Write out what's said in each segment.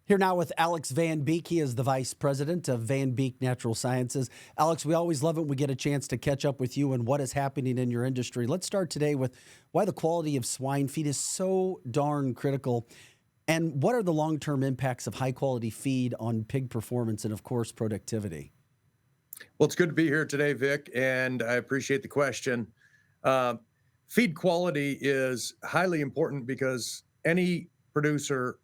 Here now with Alex Van Beek. He is the vice president of Van Beek Natural Sciences. Alex, we always love it when we get a chance to catch up with you and what is happening in your industry. Let's start today with why the quality of swine feed is so darn critical, and what are the long-term impacts of high-quality feed on pig performance and, of course, productivity? Well, it's good to be here today, Vic, and I appreciate the question. Uh, Feed quality is highly important because any producer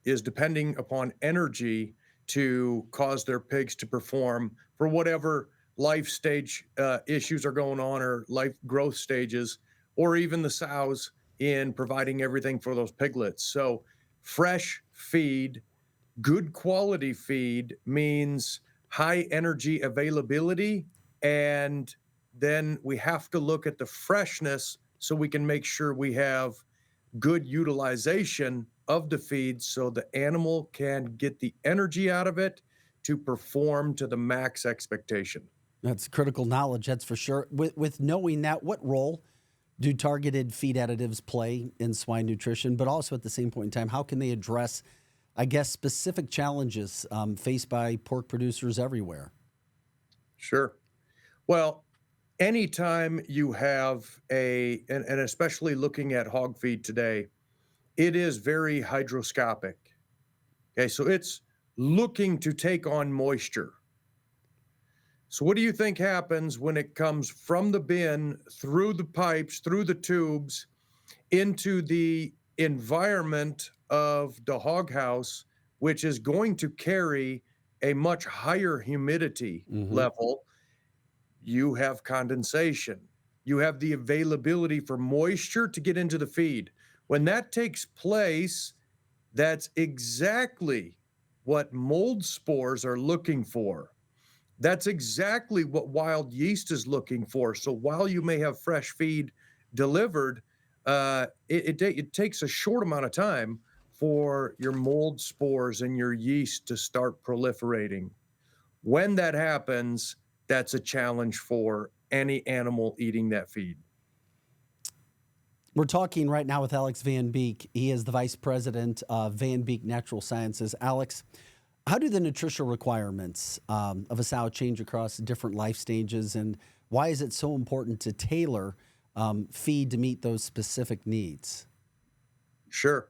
is depending upon energy to cause their pigs to perform for whatever life stage issues are going on, or life growth stages, or even the sows in providing everything for those piglets. So, fresh feed, good quality feed means high energy availability. And then we have to look at the freshness so we can make sure we have good utilization of the feed so the animal can get the energy out of it to perform to the max expectation. That's critical knowledge, that's for sure. With knowing that, what role do targeted feed additives play in swine nutrition? But also at the same point in time, how can they address, I guess, specific challenges faced by pork producers everywhere? Sure. Well, anytime you have and especially looking at hog feed today, it is very hydroscopic. Okay, so it's looking to take on moisture. So, what do you think happens when it comes from the bin, through the pipes, through the tubes, into the environment of the hog house, which is going to carry a much higher humidity Hmm. level? You have condensation. You have the availability for moisture to get into the feed. When that takes place, that's exactly what mold spores are looking for. That's exactly what wild yeast is looking for. So while you may have fresh feed delivered, it takes a short amount of time for your mold spores and your yeast to start proliferating. When that happens, that's a challenge for any animal eating that feed. We're talking right now with Alex Van Beek. He is the vice president of Van Beek Natural Sciences. Alex, how do the nutritional requirements of a sow change across different life stages, and why is it so important to tailor feed to meet those specific needs? Sure.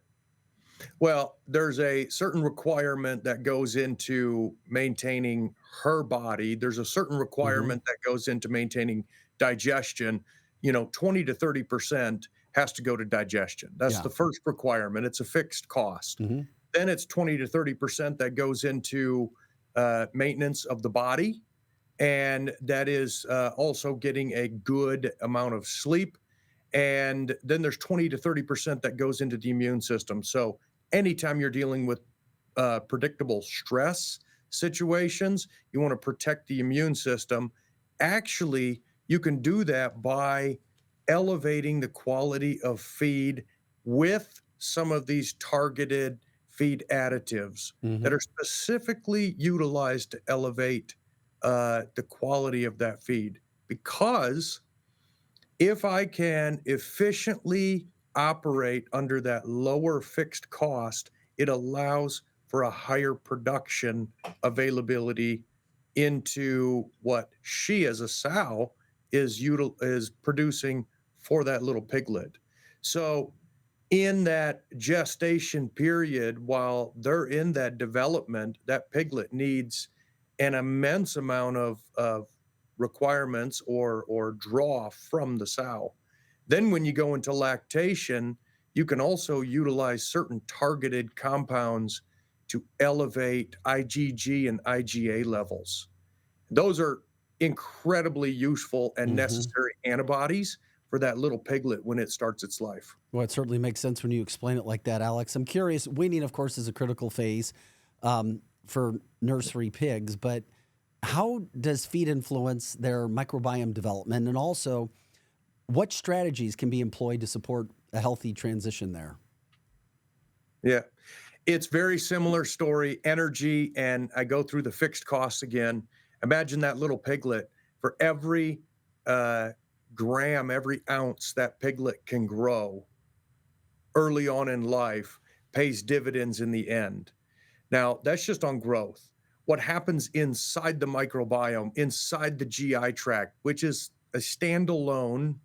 Well, there's a certain requirement that goes into maintaining her body. There's a certain Hmm. requirement that goes into maintaining digestion. 20 to 30% has to go to digestion. That's Yeah. the first requirement. It's a fixed cost. Hmm. Then it's 20 to 30% that goes into maintenance of the body. And that is also getting a good amount of sleep. And then there's 20 to 30% that goes into the immune system. So anytime you're dealing with predictable stress situations, you want to protect the immune system. Actually, you can do that by elevating the quality of feed with some of these targeted feed additives that Hmm. are specifically utilized to elevate the quality of that feed. Because if I can efficiently operate under that lower fixed cost, it allows for a higher production availability into what she as a sow is producing for that little piglet. So in that gestation period, while they're in that development, that piglet needs an immense amount of requirements or draw from the sow. Then when you go into lactation, you can also utilize certain targeted compounds to elevate IgG and IgA levels. Those are incredibly useful and Hmm. necessary antibodies for that little piglet when it starts its life. Well, it certainly makes sense when you explain it like that, Alex. I'm curious. Weaning, of course, is a critical phase for nursery pigs, but how does feed influence their microbiome development? And also, what strategies can be employed to support a healthy transition there? Yeah. It's very similar story, energy, and I go through the fixed costs again. Imagine that little piglet. For every uh, gram, every ounce that piglet can grow early on in life pays dividends in the end. Now, that's just on growth. What happens inside the microbiome, inside the GI tract, which is a standalone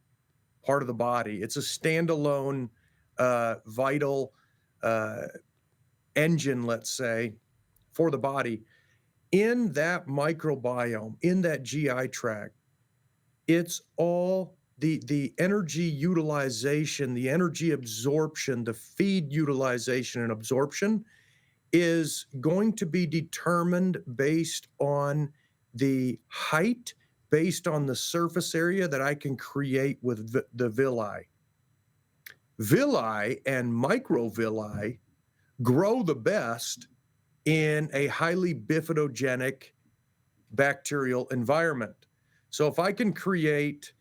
part of the body, it's a standalone vital uh, engine, let's say, for the body. In that microbiome, in that GI tract, it's all the energy utilization, the energy absorption, the feed utilization and absorption is going to be determined based on the height, based on the surface area that I can create with the villi. Villi and microvilli grow the best in a highly bifidogenic bacterial environment. So if I can create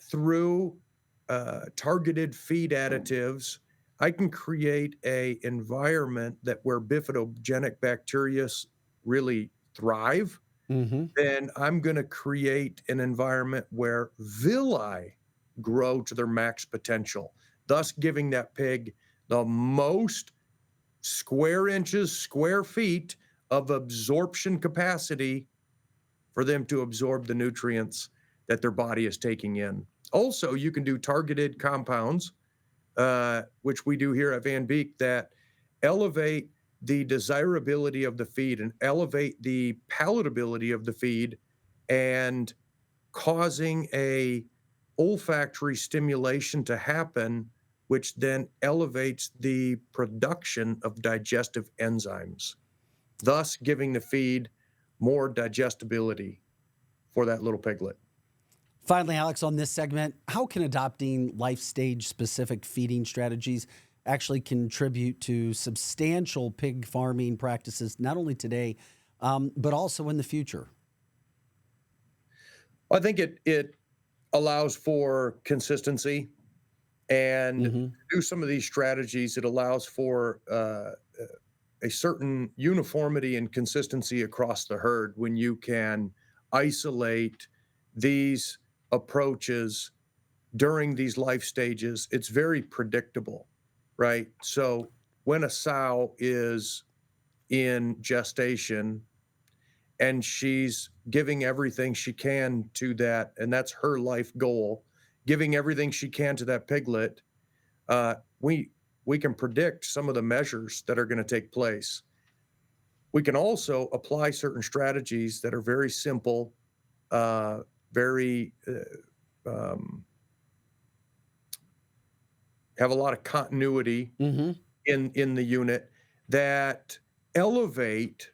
through targeted feed additives, I can create a environment that where bifidogenic bacteria really thrive, Hmm. then I'm going to create an environment where villi grow to their max potential, thus giving that pig the most square inches, square feet of absorption capacity for them to absorb the nutrients that their body is taking in. Also, you can do targeted compounds, which we do here at Van Beek, that elevate the desirability of the feed and elevate the palatability of the feed and causing a olfactory stimulation to happen, which then elevates the production of digestive enzymes, thus giving the feed more digestibility for that little piglet. Finally, Alex, on this segment, how can adopting life stage specific feeding strategies actually contribute to substantial pig farming practices, not only today, but also in the future? I think it allows for consistency and to Hmm. do some of these strategies. It allows for a certain uniformity and consistency across the herd when you can isolate these approaches during these life stages. It's very predictable, right? So when a sow is in gestation and she's giving everything she can to that, and that's her life goal, giving everything she can to that piglet, uh, we we can predict some of the measures that are going to take place. We can also apply certain strategies that are very simple, very um, have a lot of continuity Hmm. in the unit that elevate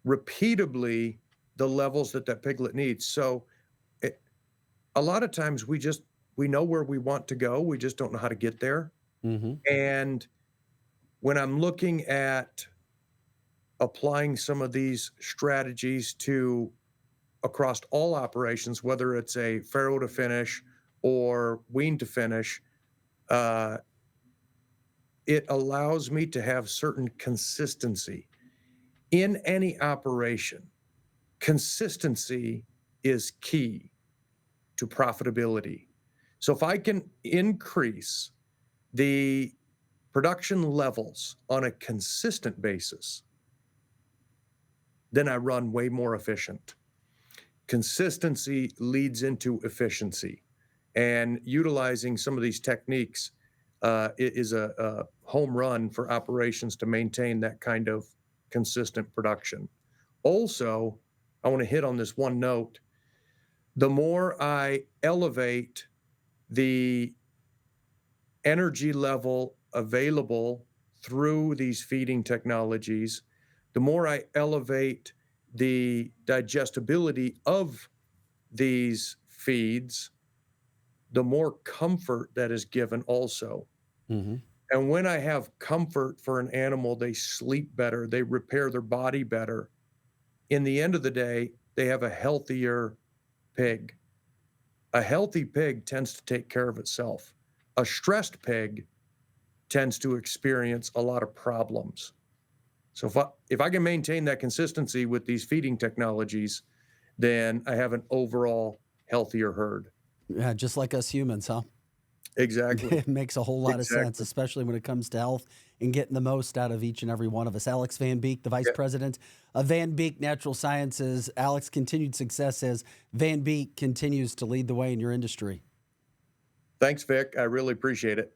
repeatably the levels that that piglet needs. So it, a lot of times we know where we want to go, we just don't know how to get there. Hmm. And when I'm looking at applying some of these strategies to across all operations, whether it's a farrow to finish or wean to finish, uh, it allows me to have certain consistency in any operation. Consistency is key to profitability. So if I can increase the production levels on a consistent basis, then I run way more efficient. Consistency leads into efficiency. And utilizing some of these techniques is a home run for operations to maintain that kind of consistent production. Also, I want to hit on this one note. The more I elevate the energy level available through these feeding technologies, the more I elevate the digestibility of these feeds, the more comfort that is given also. Hmm. And when I have comfort for an animal, they sleep better, they repair their body better. In the end of the day, they have a healthier pig. A healthy pig tends to take care of itself. A stressed pig tends to experience a lot of problems. So if I can maintain that consistency with these feeding technologies, then I have an overall healthier herd. Yeah, just like us humans, huh? Exactly. It makes a whole lot of sense, Exactly. especially when it comes to health and getting the most out of each and every one of us. Alex Van Beek, the Vice Yeah. President of Van Beek Natural Sciences. Alex, continued success as Van Beek continues to lead the way in your industry. Thanks, Vic. I really appreciate it.